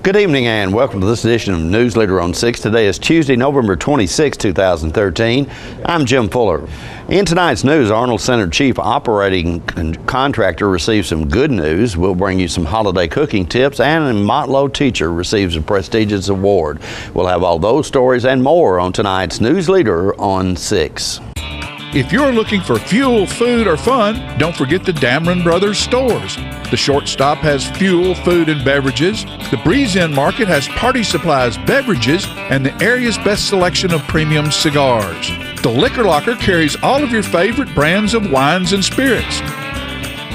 Good evening and welcome to this edition of Newsleader on 6. Today is Tuesday, November 26, 2013. I'm Jim Fuller. In tonight's news, Arnold Center Chief Operating Contractor receives some good news. We'll bring you some holiday cooking tips, and a Motlow teacher receives a prestigious award. We'll have all those stories and more on tonight's Newsleader on 6. If you're looking for fuel, food, or fun, don't forget the Dameron Brothers stores. The Shortstop has fuel, food, and beverages. The Breeze Inn Market has party supplies, beverages, and the area's best selection of premium cigars. The Liquor Locker carries all of your favorite brands of wines and spirits.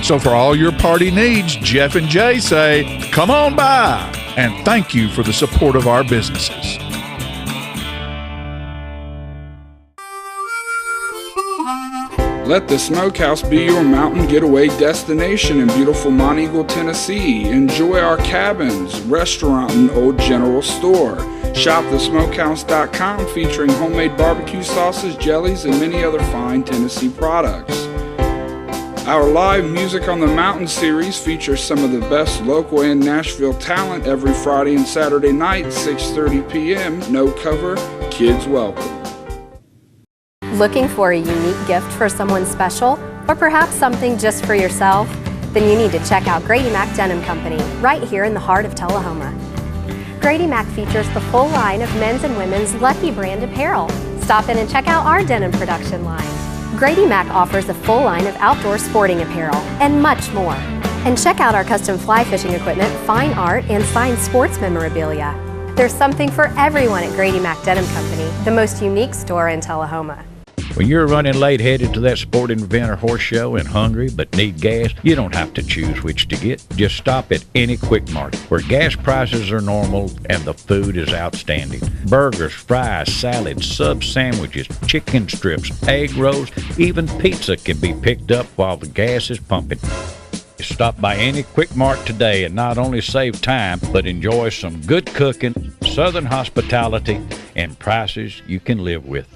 So for all your party needs, Jeff and Jay say, come on by, and thank you for the support of our businesses. Let the Smokehouse be your mountain getaway destination in beautiful Monteagle, Tennessee. Enjoy our cabins, restaurant, and old general store. Shop thesmokehouse.com featuring homemade barbecue sauces, jellies, and many other fine Tennessee products. Our live Music on the Mountain series features some of the best local and Nashville talent every Friday and Saturday night, 6:30 p.m. No cover, kids welcome. Looking for a unique gift for someone special, or perhaps something just for yourself? Then you need to check out Grady Mac Denim Company, right here in the heart of Tullahoma. Grady Mac features the full line of men's and women's Lucky brand apparel. Stop in and check out our denim production line. Grady Mac offers a full line of outdoor sporting apparel and much more. And check out our custom fly fishing equipment, fine art, and signed sports memorabilia. There's something for everyone at Grady Mac Denim Company, the most unique store in Tullahoma. When you're running late headed to that sporting event or horse show and hungry but need gas, you don't have to choose which to get. Just stop at any Quick Mart where gas prices are normal and the food is outstanding. Burgers, fries, salads, sub sandwiches, chicken strips, egg rolls, even pizza can be picked up while the gas is pumping. Stop by any Quick Mart today and not only save time, but enjoy some good cooking, southern hospitality, and prices you can live with.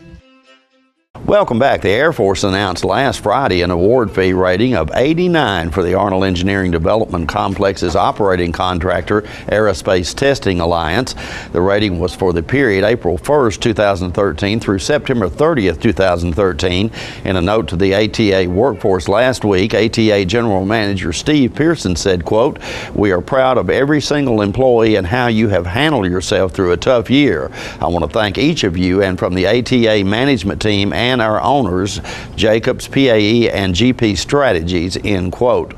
Welcome back. The Air Force announced last Friday an award fee rating of 89 for the Arnold Engineering Development Complex's operating contractor, Aerospace Testing Alliance. The rating was for the period April 1st, 2013 through September 30th, 2013. In a note to the ATA workforce last week, ATA General Manager Steve Pearson said, quote, "We are proud of every single employee and how you have handled yourself through a tough year. I want to thank each of you and from the ATA management team and our owners, Jacobs, PAE, and GP Strategies," end quote.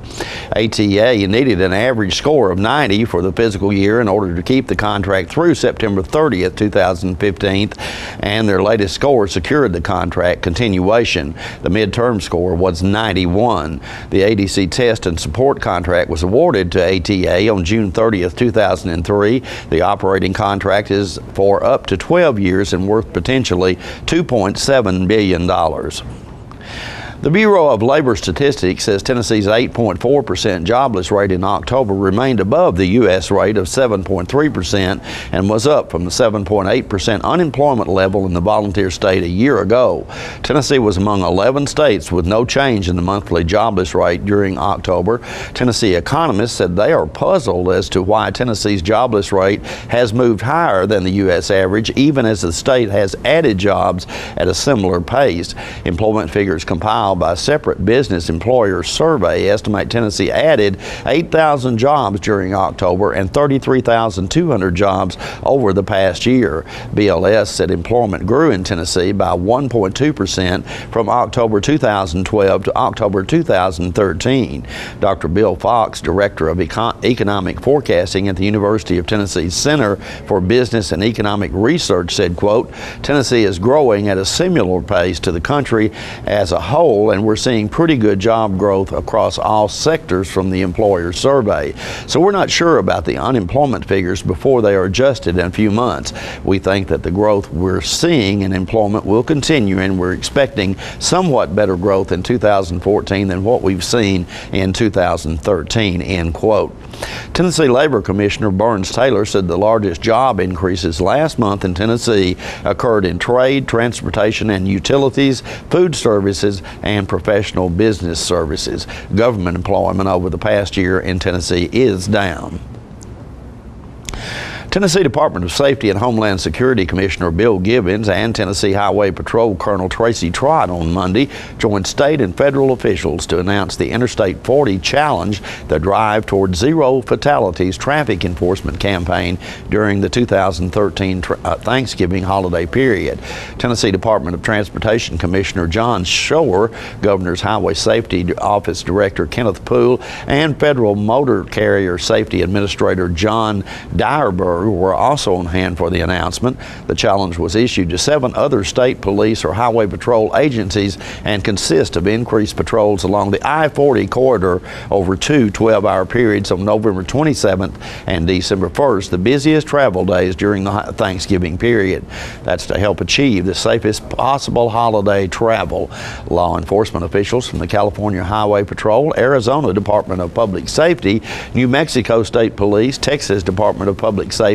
ATA needed an average score of 90 for the fiscal year in order to keep the contract through September 30th, 2015, and their latest score secured the contract continuation. The midterm score was 91. The ADC test and support contract was awarded to ATA on June 30th, 2003. The operating contract is for up to 12 years and worth potentially $2.7 billion. The Bureau of Labor Statistics says Tennessee's 8.4% jobless rate in October remained above the U.S. rate of 7.3% and was up from the 7.8% unemployment level in the volunteer state a year ago. Tennessee was among 11 states with no change in the monthly jobless rate during October. Tennessee economists said they are puzzled as to why Tennessee's jobless rate has moved higher than the U.S. average, even as the state has added jobs at a similar pace. Employment figures compiled by a separate business employer survey estimate Tennessee added 8,000 jobs during October and 33,200 jobs over the past year. BLS said employment grew in Tennessee by 1.2% from October 2012 to October 2013. Dr. Bill Fox, Director of Economic Forecasting at the University of Tennessee's Center for Business and Economic Research, said, quote, "Tennessee is growing at a similar pace to the country as a whole, and we're seeing pretty good job growth across all sectors from the employer survey. So we're not sure about the unemployment figures before they are adjusted in a few months. We think that the growth we're seeing in employment will continue, and we're expecting somewhat better growth in 2014 than what we've seen in 2013, end quote. Tennessee Labor Commissioner Burns Taylor said the largest job increases last month in Tennessee occurred in trade, transportation and utilities, food services, and professional business services. Government employment over the past year in Tennessee is down. Tennessee Department of Safety and Homeland Security Commissioner Bill Gibbons and Tennessee Highway Patrol Colonel Tracy Trott on Monday joined state and federal officials to announce the Interstate 40 Challenge, the drive toward zero fatalities traffic enforcement campaign during the 2013 Thanksgiving holiday period. Tennessee Department of Transportation Commissioner John Shore, Governor's Highway Safety Office Director Kenneth Poole, and Federal Motor Carrier Safety Administrator John Dyerberg were also on hand for the announcement. The challenge was issued to 7 other state police or highway patrol agencies and consists of increased patrols along the I-40 corridor over 2 12-hour periods on November 27th and December 1st, the busiest travel days during the Thanksgiving period. That's to help achieve the safest possible holiday travel. Law enforcement officials from the California Highway Patrol, Arizona Department of Public Safety, New Mexico State Police, Texas Department of Public Safety,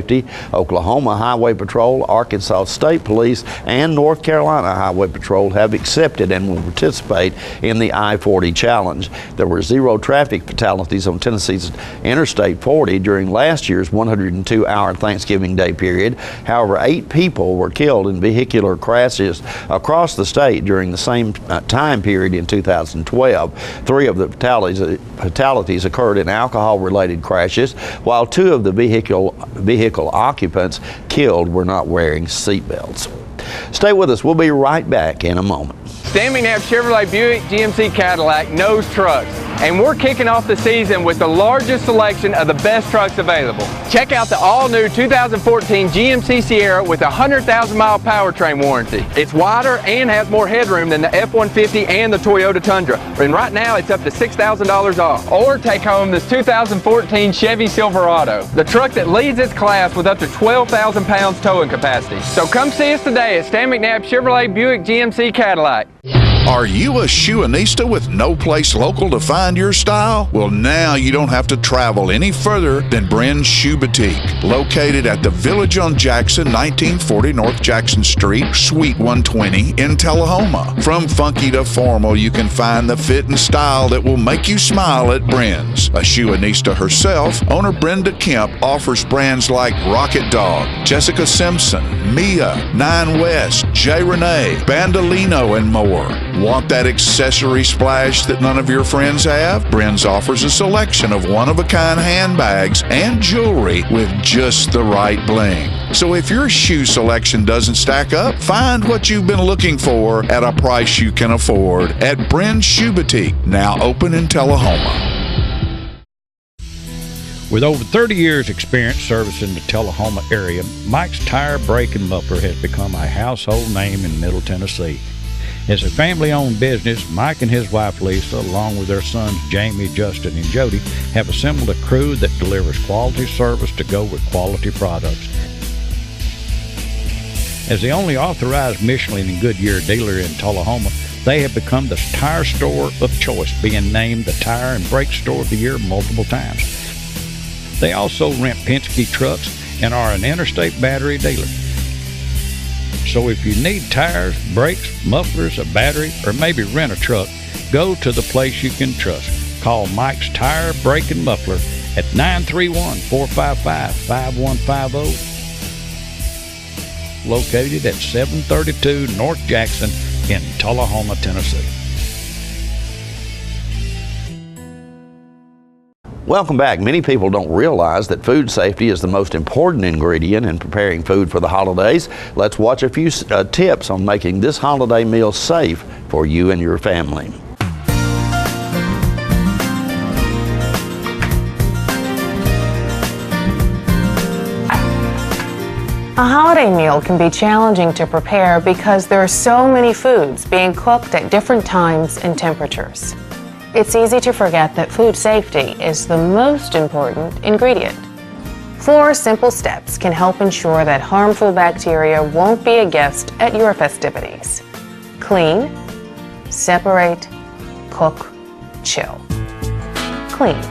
Oklahoma Highway Patrol, Arkansas State Police, and North Carolina Highway Patrol have accepted and will participate in the I-40 Challenge. There were 0 traffic fatalities on Tennessee's Interstate 40 during last year's 102-hour Thanksgiving Day period. However, 8 people were killed in vehicular crashes across the state during the same time period in 2012. 3 of the fatalities occurred in alcohol-related crashes, while 2 of the vehicle occupants killed were not wearing seatbelts. Stay with us. We'll be right back in a moment. Stan McNabb Chevrolet Buick GMC Cadillac knows trucks, and we're kicking off the season with the largest selection of the best trucks available. Check out the all-new 2014 GMC Sierra with a 100,000-mile powertrain warranty. It's wider and has more headroom than the F-150 and the Toyota Tundra, and right now it's up to $6,000 off. Or take home this 2014 Chevy Silverado, the truck that leads its class with up to 12,000 pounds towing capacity. So come see us today at Stan McNabb Chevrolet Buick GMC Cadillac. Are you a shoeanista with no place local to find your style? Well, now you don't have to travel any further than Bren's Shoe Boutique, located at the Village on Jackson, 1940 North Jackson Street, Suite 120 in Tullahoma. From funky to formal, you can find the fit and style that will make you smile at Bren's. A shoeanista herself, owner Brenda Kemp offers brands like Rocket Dog, Jessica Simpson, Mia, Nine West, J. Renee, Bandolino, and more. Want that accessory splash that none of your friends have? Bren's offers a selection of one-of-a-kind handbags and jewelry with just the right bling. So if your shoe selection doesn't stack up, find what you've been looking for at a price you can afford at Bren's Shoe Boutique, now open in Tullahoma. With over 30 years experience servicing the Tullahoma area, Mike's Tire, Brake, and Muffler has become a household name in Middle Tennessee. As a family-owned business, Mike and his wife Lisa, along with their sons Jamie, Justin, and Jody, have assembled a crew that delivers quality service to go with quality products. As the only authorized Michelin and Goodyear dealer in Tullahoma, they have become the tire store of choice, being named the Tire and Brake Store of the Year multiple times. They also rent Penske trucks and are an interstate battery dealer. So if you need tires, brakes, mufflers, a battery, or maybe rent a truck, go to the place you can trust. Call Mike's Tire, Brake, and Muffler at 931-455-5150, located at 732 North Jackson in Tullahoma, Tennessee. Welcome back. Many people don't realize that food safety is the most important ingredient in preparing food for the holidays. Let's watch a few tips on making this holiday meal safe for you and your family. A holiday meal can be challenging to prepare because there are so many foods being cooked at different times and temperatures. It's easy to forget that food safety is the most important ingredient. 4 simple steps can help ensure that harmful bacteria won't be a guest at your festivities. Clean, separate, cook, chill. Clean.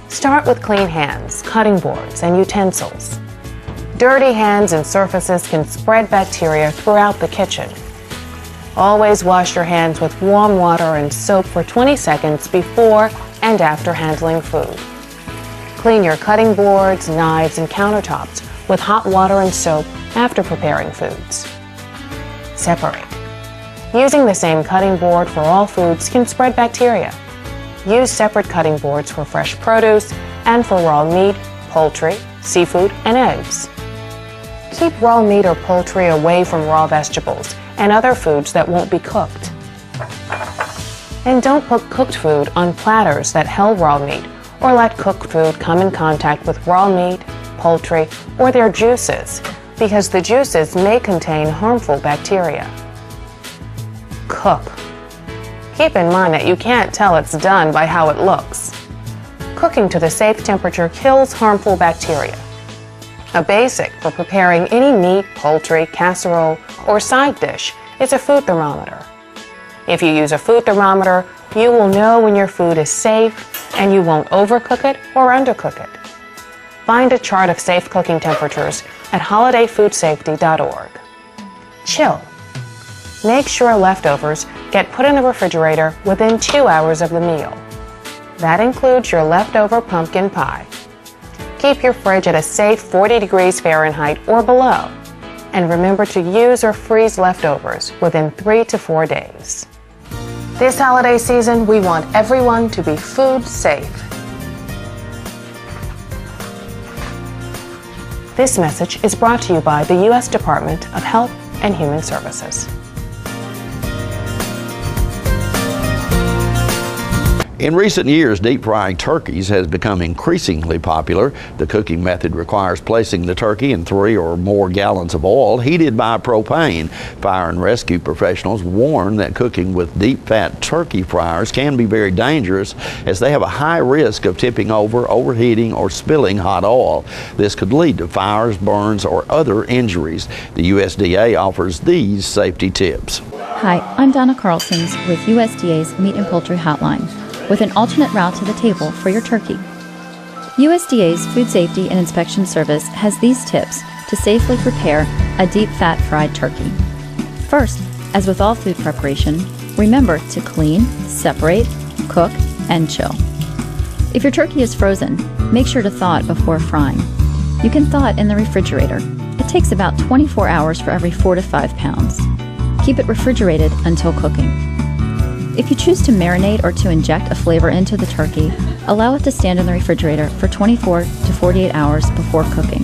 Start with clean hands, cutting boards, and utensils. Dirty hands and surfaces can spread bacteria throughout the kitchen. Always wash your hands with warm water and soap for 20 seconds before and after handling food. Clean your cutting boards, knives, and countertops with hot water and soap after preparing foods. Separate. Using the same cutting board for all foods can spread bacteria. Use separate cutting boards for fresh produce and for raw meat, poultry, seafood, and eggs. Keep raw meat or poultry away from raw vegetables and other foods that won't be cooked. And don't put cooked food on platters that held raw meat or let cooked food come in contact with raw meat, poultry, or their juices, because the juices may contain harmful bacteria. Cook. Keep in mind that you can't tell it's done by how it looks. Cooking to the safe temperature kills harmful bacteria. A basic for preparing any meat, poultry, casserole, or side dish is a food thermometer. If you use a food thermometer, you will know when your food is safe and you won't overcook it or undercook it. Find a chart of safe cooking temperatures at holidayfoodsafety.org. Chill. Make sure leftovers get put in the refrigerator within 2 hours of the meal. That includes your leftover pumpkin pie. Keep your fridge at a safe 40 degrees Fahrenheit or below. And remember to use or freeze leftovers within 3 to 4 days. This holiday season, we want everyone to be food safe. This message is brought to you by the U.S. Department of Health and Human Services. In recent years, deep frying turkeys has become increasingly popular. The cooking method requires placing the turkey in 3 or more gallons of oil heated by propane. Fire and rescue professionals warn that cooking with deep-fat turkey fryers can be very dangerous, as they have a high risk of tipping over, overheating, or spilling hot oil. This could lead to fires, burns, or other injuries. The USDA offers these safety tips. Hi, I'm Donna Carlsons with USDA's Meat and Poultry Hotline, with an alternate route to the table for your turkey. USDA's Food Safety and Inspection Service has these tips to safely prepare a deep fat fried turkey. First, as with all food preparation, remember to clean, separate, cook, and chill. If your turkey is frozen, make sure to thaw it before frying. You can thaw it in the refrigerator. It takes about 24 hours for every 4 to 5 pounds. Keep it refrigerated until cooking. If you choose to marinate or to inject a flavor into the turkey, allow it to stand in the refrigerator for 24 to 48 hours before cooking.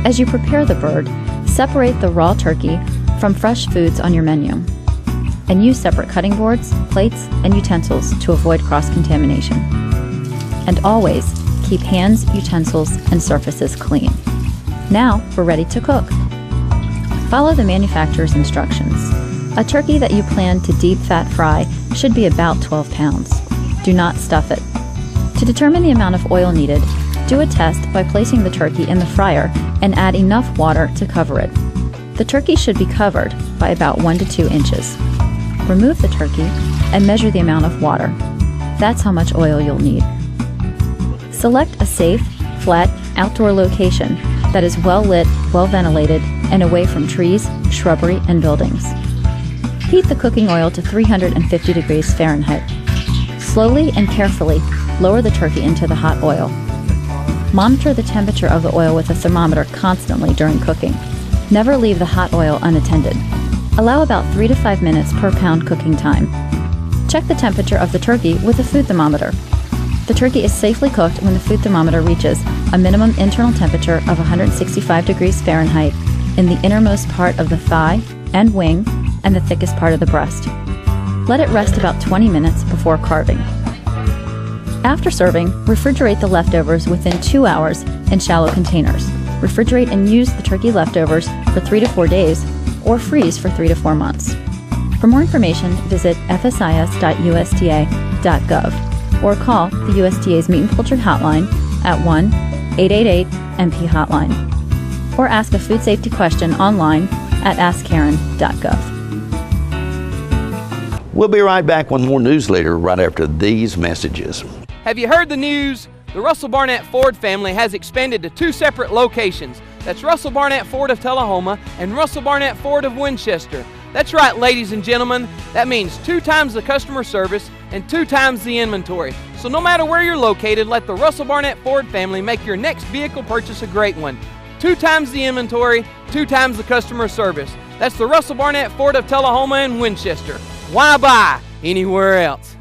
As you prepare the bird, separate the raw turkey from fresh foods on your menu, and use separate cutting boards, plates, and utensils to avoid cross-contamination. And always keep hands, utensils, and surfaces clean. Now we're ready to cook. Follow the manufacturer's instructions. A turkey that you plan to deep fat fry should be about 12 pounds. Do not stuff it. To determine the amount of oil needed, do a test by placing the turkey in the fryer and add enough water to cover it. The turkey should be covered by about 1 to 2 inches. Remove the turkey and measure the amount of water. That's how much oil you'll need. Select a safe, flat, outdoor location that is well lit, well ventilated, and away from trees, shrubbery, and buildings. Heat the cooking oil to 350 degrees Fahrenheit. Slowly and carefully lower the turkey into the hot oil. Monitor the temperature of the oil with a thermometer constantly during cooking. Never leave the hot oil unattended. Allow about 3 to 5 minutes per pound cooking time. Check the temperature of the turkey with a food thermometer. The turkey is safely cooked when the food thermometer reaches a minimum internal temperature of 165 degrees Fahrenheit in the innermost part of the thigh and wing and the thickest part of the breast. Let it rest about 20 minutes before carving. After serving, refrigerate the leftovers within 2 hours in shallow containers. Refrigerate and use the turkey leftovers for 3 to 4 days or freeze for 3 to 4 months. For more information, visit fsis.usda.gov or call the USDA's Meat and Poultry Hotline at 1-888-MP-HOTLINE or ask a food safety question online at askkaren.gov. We'll be right back with more Newsleader right after these messages. Have you heard the news? The Russell Barnett Ford family has expanded to 2 separate locations. That's Russell Barnett Ford of Tullahoma and Russell Barnett Ford of Winchester. That's right, ladies and gentlemen. That means 2 times the customer service and 2 times the inventory. So no matter where you're located, let the Russell Barnett Ford family make your next vehicle purchase a great one. 2 times the inventory, 2 times the customer service. That's the Russell Barnett Ford of Tullahoma and Winchester. Why buy anywhere else?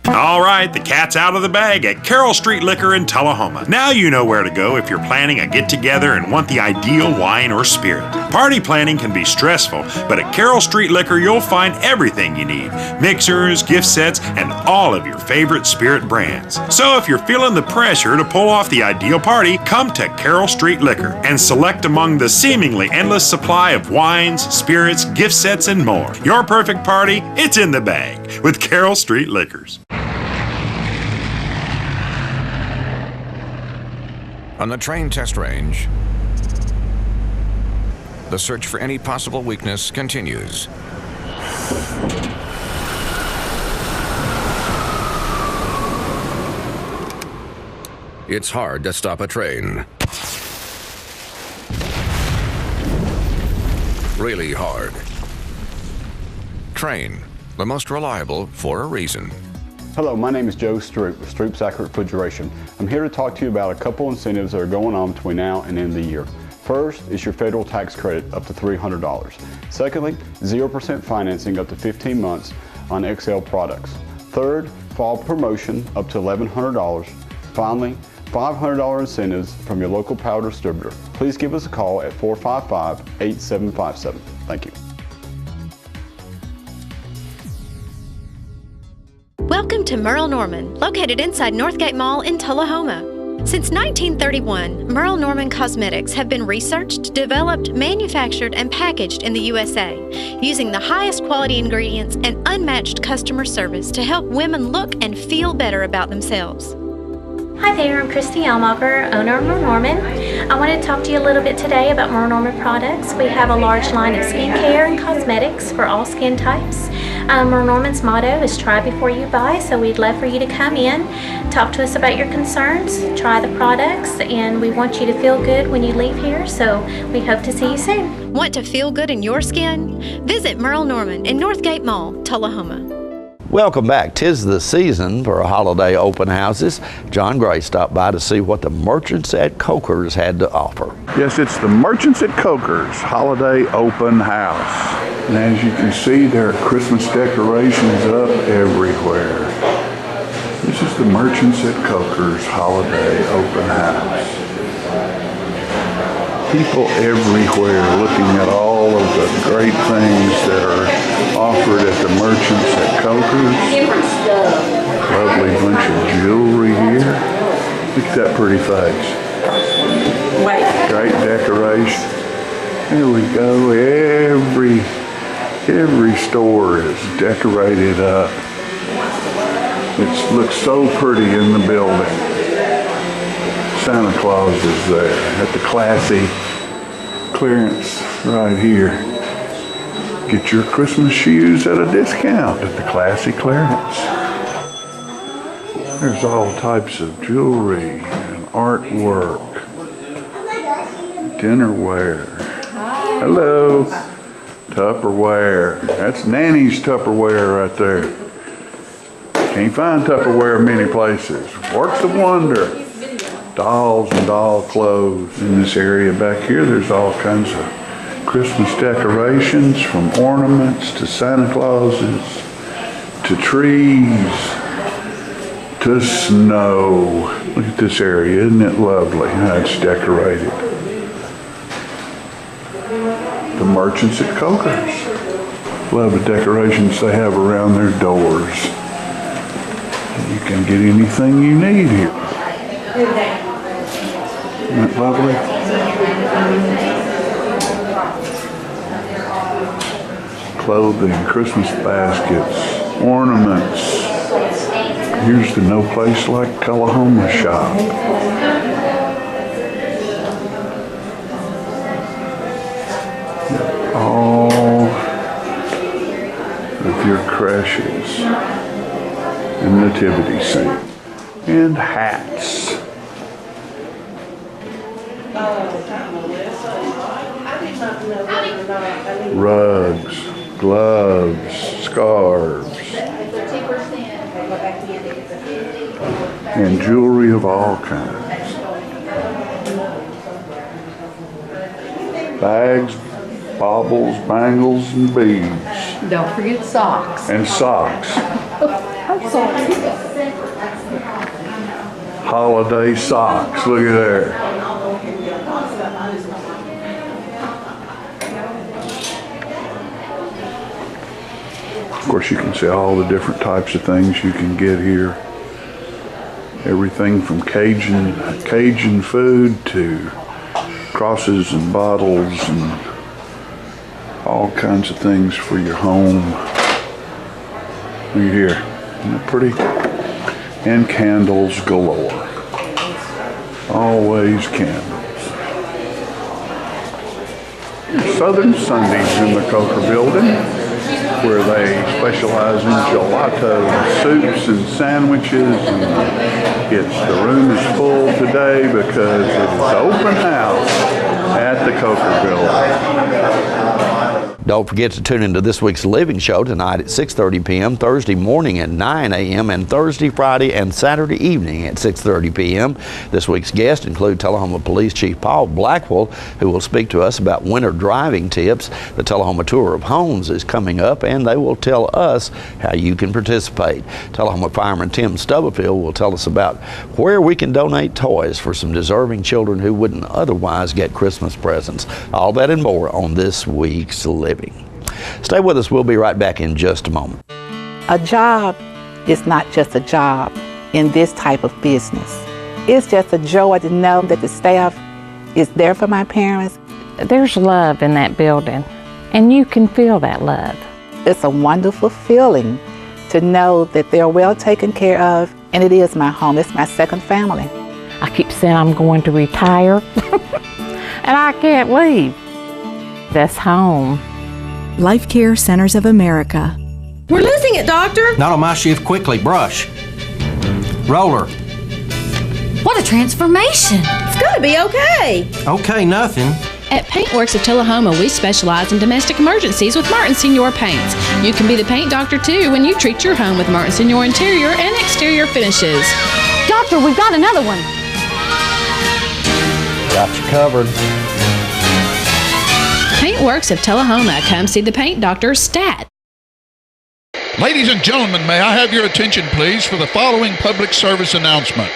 All right, the cat's out of the bag at Carroll Street Liquor in Tullahoma. Now you know where to go if you're planning a get-together and want the ideal wine or spirit. Party planning can be stressful, but at Carroll Street Liquor you'll find everything you need. Mixers, gift sets, and all of your favorite spirit brands. So if you're feeling the pressure to pull off the ideal party, come to Carroll Street Liquor and select among the seemingly endless supply of wines, spirits, gift sets, and more. Your perfect party, it's in the bag with Carroll Street Liquors. On the train test range, the search for any possible weakness continues. It's hard to stop a train. Really hard. Train, the most reliable for a reason. Hello, my name is Joe Stroop with Stroop's Accurate Refrigeration. I'm here to talk to you about a couple incentives that are going on between now and the end of the year. First is your federal tax credit up to $300. Secondly, 0% financing up to 15 months on XL products. Third, fall promotion up to $1,100. Finally, $500 incentives from your local power distributor. Please give us a call at 455-8757. Thank you. Welcome to Merle Norman, located inside Northgate Mall in Tullahoma. Since 1931, Merle Norman Cosmetics have been researched, developed, manufactured, and packaged in the USA, using the highest quality ingredients and unmatched customer service to help women look and feel better about themselves. Hi there, I'm Christy Elmacher, owner of Merle Norman. I wanted to talk to you a little bit today about Merle Norman products. We have a large line of skincare and cosmetics for all skin types. Merle Norman's motto is try before you buy, so we'd love for you to come in, talk to us about your concerns, try the products, and we want you to feel good when you leave here, so we hope to see you soon. Want to feel good in your skin? Visit Merle Norman in Northgate Mall, Tullahoma. Welcome back. 'Tis the season for holiday open houses. John Gray stopped by to see what the merchants at Coker's had to offer. Yes, it's the Merchants at Coker's Holiday Open House. And as you can see, there are Christmas decorations up everywhere. This is the Merchants at Coker's Holiday Open House. People everywhere looking at all of the great things that are offered at the Merchants at Coker's. Lovely bunch of jewelry here. Look at that pretty face. Great decoration. There we go. Every store is decorated up. It looks so pretty in the building. Santa Claus is there at the classy clearance right here. Get your Christmas shoes at a discount at the classy clearance. There's all types of jewelry and artwork, dinnerware. Hello, Tupperware. That's Nanny's Tupperware right there. Can't find Tupperware many places. Works of wonder. Dolls and doll clothes. In this area back here, there's all kinds of Christmas decorations, from ornaments to Santa Clauses to trees to snow. Look at this area, isn't it lovely how it's decorated? The Merchants at Coker's. Love the decorations they have around their doors. You can get anything you need here. Isn't that lovely? Clothing, Christmas baskets, ornaments. Here's the No Place Like Tullahoma shop. All of your creches and nativity scene. And hats. Rugs, gloves, scarves, and jewelry of all kinds. Bags, baubles, bangles, and beads. Don't forget socks. And socks. I'm sorry. Holiday socks, look at there. Of course, you can see all the different types of things you can get here. Everything from Cajun food to crosses and bottles and all kinds of things for your home. Look here, isn't that pretty? And candles galore. Always candles. Southern Sundays in the Coker Building, where they specialize in gelato, soups, and sandwiches. And the room is full today because it is open house at the Coker Building. Don't forget to tune into this week's Living Show tonight at 6:30 p.m., Thursday morning at 9 a.m., and Thursday, Friday, and Saturday evening at 6:30 p.m. This week's guests include Tullahoma Police Chief Paul Blackwell, who will speak to us about winter driving tips. The Tullahoma Tour of Homes is coming up, and they will tell us how you can participate. Tullahoma Fireman Tim Stubblefield will tell us about where we can donate toys for some deserving children who wouldn't otherwise get Christmas presents. All that and more on this week's Living. Stay with us. We'll be right back in just a moment. A job is not just a job in this type of business. It's just a joy to know that the staff is there for my parents. There's love in that building, and you can feel that love. It's a wonderful feeling to know that they're well taken care of, and it is my home. It's my second family. I keep saying I'm going to retire, and I can't leave. That's home. Life Care Centers of America. We're losing it, Doctor. Not on my shift. Quickly, brush. Roller. What a transformation. It's gonna be okay. Okay, nothing. At Paintworks of Tullahoma, we specialize in domestic emergencies with Martin Senior Paints. You can be the paint doctor too when you treat your home with Martin Senior interior and exterior finishes. Doctor, we've got another one. Got you covered. Paintworks of Tullahoma. Come see the paint doctor, Stat. Ladies and gentlemen, may I have your attention, please, for the following public service announcement.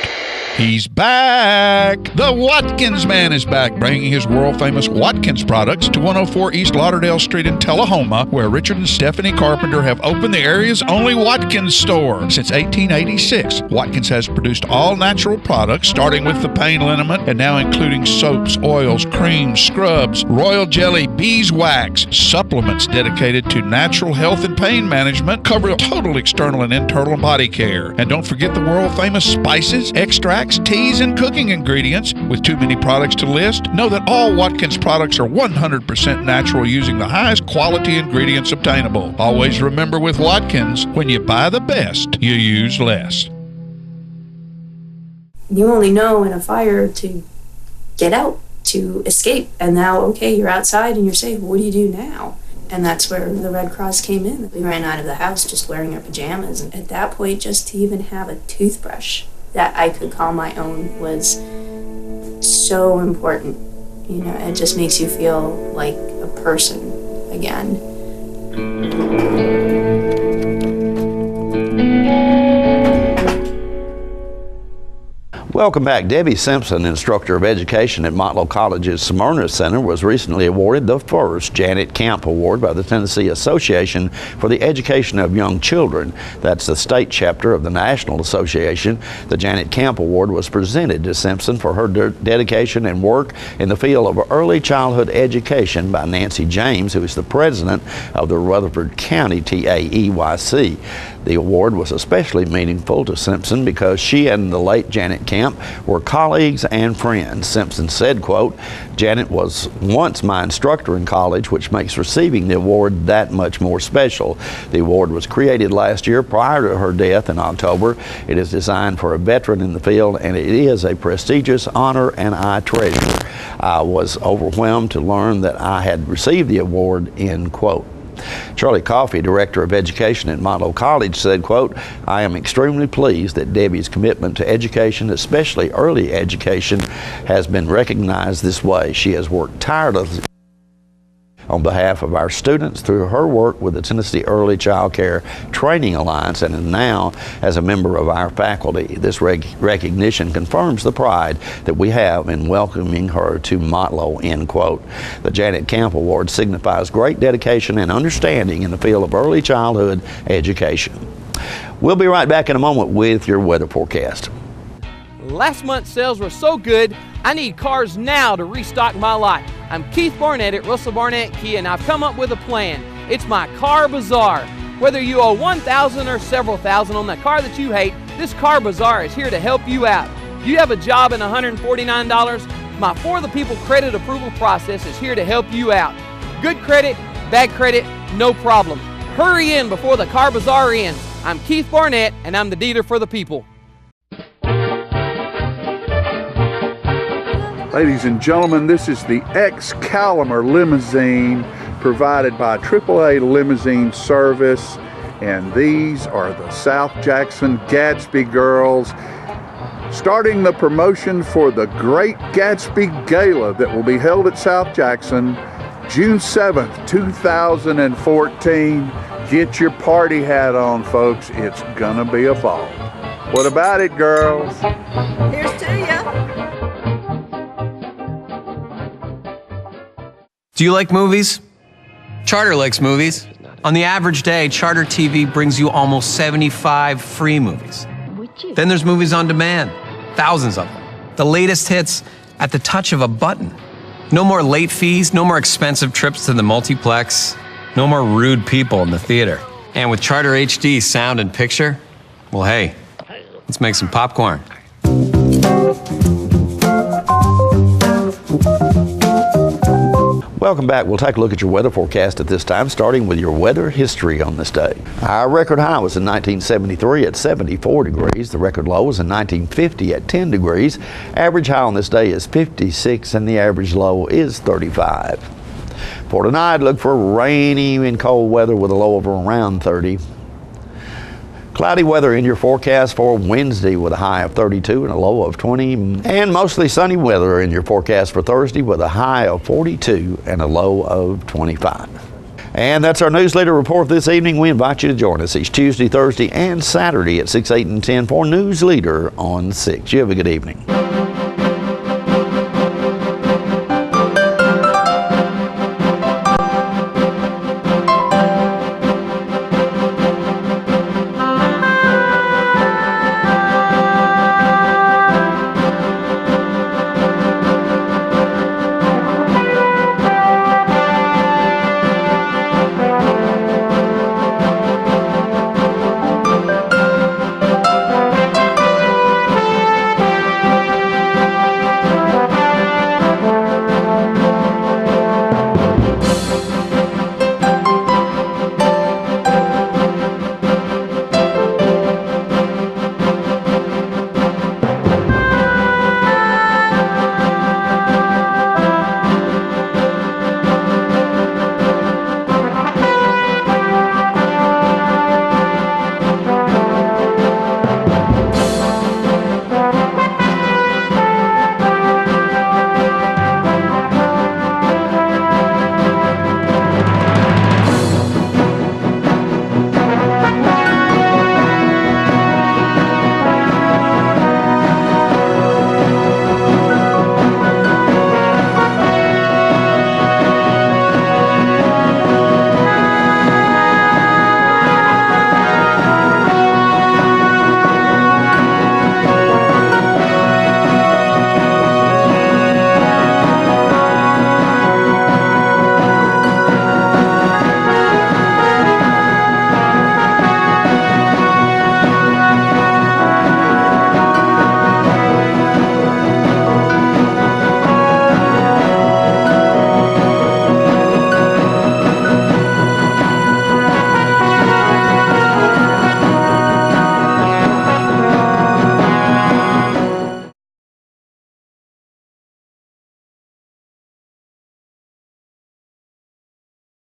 He's back! The Watkins Man is back, bringing his world-famous Watkins products to 104 East Lauderdale Street in Tullahoma, where Richard and Stephanie Carpenter have opened the area's only Watkins store. Since 1886, Watkins has produced all-natural products, starting with the pain liniment and now including soaps, oils, creams, scrubs, royal jelly, beeswax, supplements dedicated to natural health and pain management, cover total external and internal body care. And don't forget the world-famous spices, extracts, teas, and cooking ingredients. With too many products to list, know that all Watkins products are 100% natural using the highest quality ingredients obtainable. Always remember with Watkins, when you buy the best, you use less. You only know in a fire to get out, to escape. And now, okay, you're outside and you're safe. What do you do now? And that's where the Red Cross came in. We ran out of the house just wearing our pajamas. And at that point, just to even have a toothbrush that I could call my own was so important. You know, it just makes you feel like a person again. Welcome back. Debbie Simpson, instructor of education at Motlow College's Smyrna Center, was recently awarded the first Janet Camp Award by the Tennessee Association for the Education of Young Children. That's the state chapter of the National Association. The Janet Camp Award was presented to Simpson for her dedication and work in the field of early childhood education by Nancy James, who is the president of the Rutherford County TAEYC. The award was especially meaningful to Simpson because she and the late Janet Camp were colleagues and friends. Simpson said, quote, "Janet was once my instructor in college, which makes receiving the award that much more special. The award was created last year prior to her death in October. It is designed for a veteran in the field, and it is a prestigious honor, and I treasure it. I was overwhelmed to learn that I had received the award," end quote. Charlie Coffey, Director of Education at Motlow College, said, quote, "I am extremely pleased that Debbie's commitment to education, especially early education, has been recognized this way. She has worked tirelessly on behalf of our students through her work with the Tennessee Early Child Care Training Alliance and now as a member of our faculty. This recognition confirms the pride that we have in welcoming her to Motlow, end quote. The Janet Camp Award signifies great dedication and understanding in the field of early childhood education. We'll be right back in a moment with your weather forecast. Last month's sales were so good, I need cars now to restock my lot. I'm Keith Barnett at Russell Barnett Kia, and I've come up with a plan. It's my car bazaar. Whether you owe $1,000 or several thousand on that car that you hate, this car bazaar is here to help you out. You have a job and $149? My For the People credit approval process is here to help you out. Good credit, bad credit, no problem. Hurry in before the car bazaar ends. I'm Keith Barnett, and I'm the dealer for the people. Ladies and gentlemen, this is the Excalibur limousine provided by AAA Limousine Service, and these are the South Jackson Gadsby girls starting the promotion for the Great Gatsby Gala that will be held at South Jackson June 7th, 2014. Get your party hat on, folks. It's gonna be a ball. What about it, girls? Here's to ya. Do you like movies? Charter likes movies. On the average day, Charter TV brings you almost 75 free movies. Then there's movies on demand, thousands of them. The latest hits at the touch of a button. No more late fees, no more expensive trips to the multiplex, no more rude people in the theater. And with Charter HD sound and picture, well, hey, let's make some popcorn. Welcome back. We'll take a look at your weather forecast at this time, starting with your weather history on this day. Our record high was in 1973 at 74 degrees. The record low was in 1950 at 10 degrees. Average high on this day is 56 and the average low is 35. For tonight, look for rainy and cold weather with a low of around 30. Cloudy weather in your forecast for Wednesday with a high of 32 and a low of 20. And mostly sunny weather in your forecast for Thursday with a high of 42 and a low of 25. And that's our Newsleader report this evening. We invite you to join us each Tuesday, Thursday, and Saturday at 6, 8, and 10 for Newsleader on 6. You have a good evening.